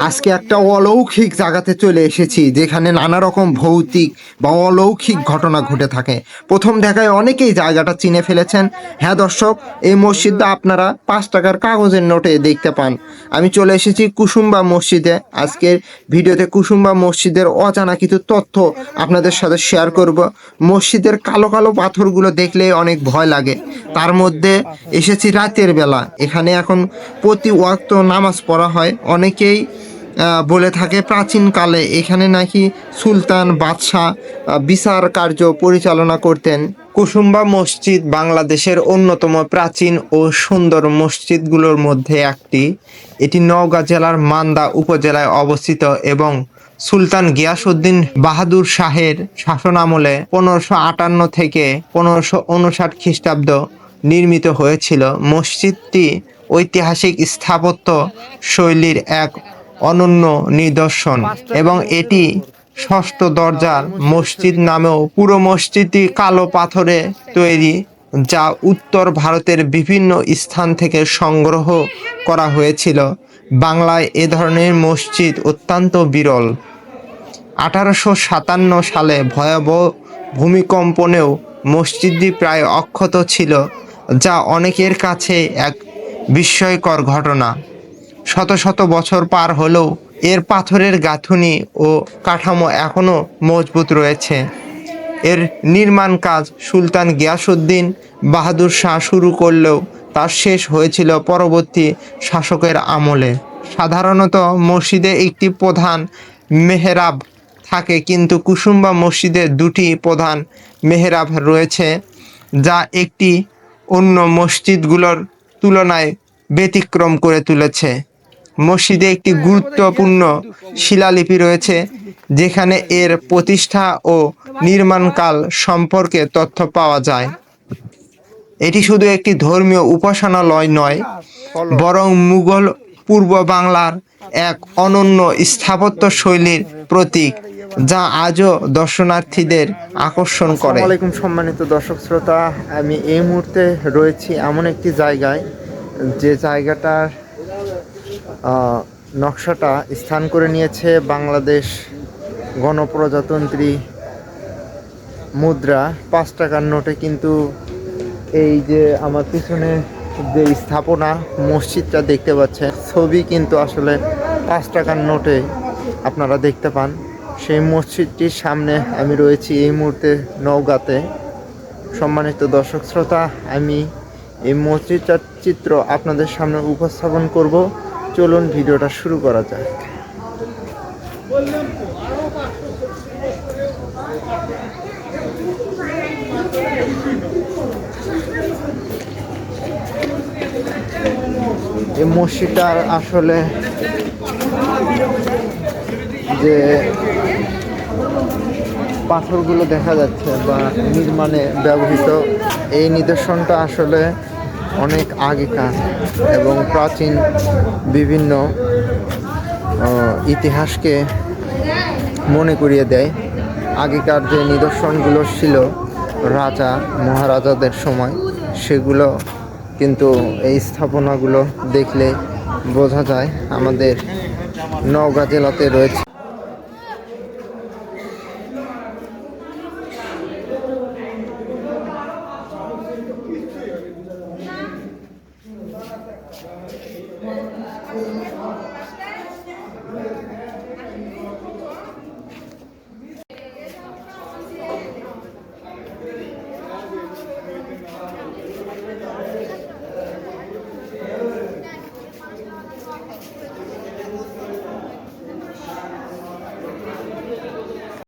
আজকে একটা অলৌকিক জায়গাতে চলে এসেছি, যেখানে নানা রকম ভৌতিক বা অলৌকিক ঘটনা ঘটে থাকে। প্রথম দেখায় অনেকেই জায়গাটা চিনে ফেলেছেন। হ্যাঁ দর্শক, এই মসজিদটা আপনারা 5 টাকার কাগজের নোটে দেখতে পান। আমি চলে এসেছি কুসুম্বা মসজিদে। আজকের ভিডিওতে কুসুম্বা মসজিদের অজানা কিছু তথ্য আপনাদের সাথে শেয়ার করব। মসজিদের কালো কালো পাথরগুলো দেখলে অনেক ভয় লাগে। তার মধ্যে এসেছি রাতের বেলা। এখানে এখন প্রতি ওয়াক্ত নামাজ পড়া হয়। অনেকেই বলে থাকে প্রাচীনকালে এখানে নাকি সুলতান বাদশাহ বিচার কার্য পরিচালনা করতেন। কুসুম্বা মসজিদ বাংলাদেশের অন্যতম প্রাচীন ও সুন্দর মসজিদগুলোর মধ্যে একটি। এটি নওগাঁ জেলার মান্দা উপজেলায় অবস্থিত এবং সুলতান গিয়াসউদ্দিন বাহাদুর শাহের শাসনামলে 1558 থেকে 1559 খ্রিস্টাব্দ নির্মিত হয়েছিল। মসজিদটি ঐতিহাসিক স্থাপত্য শৈলীর এক অনন্য নিদর্শন এবং এটি ষষ্ঠ দরজার মসজিদ নামেও। পুরো মসজিদটি কালো পাথরে তৈরি, যা উত্তর ভারতের বিভিন্ন স্থান থেকে সংগ্রহ করা হয়েছিল। বাংলায় এ ধরনের মসজিদ অত্যন্ত বিরল। 1857 সালে ভয়াবহ ভূমিকম্পনেও মসজিদটি প্রায় অক্ষত ছিল, যা অনেকের কাছে এক বিস্ময়কর ঘটনা। শত শত বছর পার হলেও এর পাথরের গাঁথুনি ও কাঠামো এখনও মজবুত রয়েছে। এর নির্মাণ কাজ সুলতান গিয়াসউদ্দিন বাহাদুর শাহ শুরু করলেও তা শেষ হয়েছিল পরবর্তী শাসকের আমলে। সাধারণত মসজিদে একটি প্রধান মেহরাব থাকে, কিন্তু কুসুম্বা মসজিদে দুটি প্রধান মেহরাব রয়েছে, যা একটি অন্য মসজিদগুলোর তুলনায় ব্যতিক্রম করে তুলেছে। মসজিদে একটি গুরুত্বপূর্ণ শিলালিপি রয়েছে, যেখানে এর প্রতিষ্ঠা ও নির্মাণকাল সম্পর্কে তথ্য পাওয়া যায়। এটি শুধু একটি ধর্মীয় উপাসনালয় নয়, বরং মুঘল পূর্ব বাংলার এক অনন্য স্থাপত্য শৈলীর প্রতীক, যা আজও দর্শনার্থীদের আকর্ষণ করে। আসসালামু আলাইকুম সম্মানিত দর্শক শ্রোতা, আমি এই মুহূর্তে রয়েছি এমন একটি জায়গায়, যে জায়গাটার নকশাটা স্থান করে নিয়েছে বাংলাদেশ গণপ্রজাতন্ত্রী মুদ্রা 5 টাকার নোটে। কিন্তু এই যে আমার পিছনে যে স্থাপনা মসজিদটা দেখতে পাচ্ছেন, ছবি কিন্তু আসলে 5 টাকার নোটে আপনারা দেখতে পান। সেই মসজিদটির সামনে আমি রয়েছি এই মুহূর্তে নওগাঁতে। সম্মানিত দর্শক শ্রোতা, আমি এই মসজিদটার চিত্র আপনাদের সামনে উপস্থাপন করব। চলুন ভিডিওটা শুরু করা যাক। এই মসজিদটার আসলে যে পাথরগুলো দেখা যাচ্ছে বা নির্মাণে ব্যবহৃত, এই নিদর্শনটা আসলে অনেক আগেকার এবং প্রাচীন বিভিন্ন ইতিহাসকে মনে করিয়ে দেয়। আগেকার যে নিদর্শনগুলো ছিল রাজা মহারাজাদের সময়, সেগুলো কিন্তু এই স্থাপনাগুলো দেখলে বোঝা যায় আমাদের নওগাঁ জেলাতে রয়েছে।